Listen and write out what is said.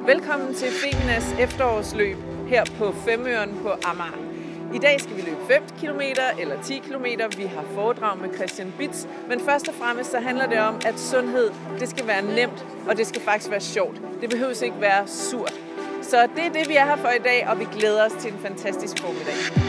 Velkommen til Feminas efterårsløb her på Femøren på Amager. I dag skal vi løbe 5 km eller 10 km. Vi har foredrag med Christian Bitz, men først og fremmest så handler det om, at sundhed, det skal være nemt, og det skal faktisk være sjovt. Det behøves ikke være surt. Så det er det, vi er her for i dag, og vi glæder os til en fantastisk formiddag.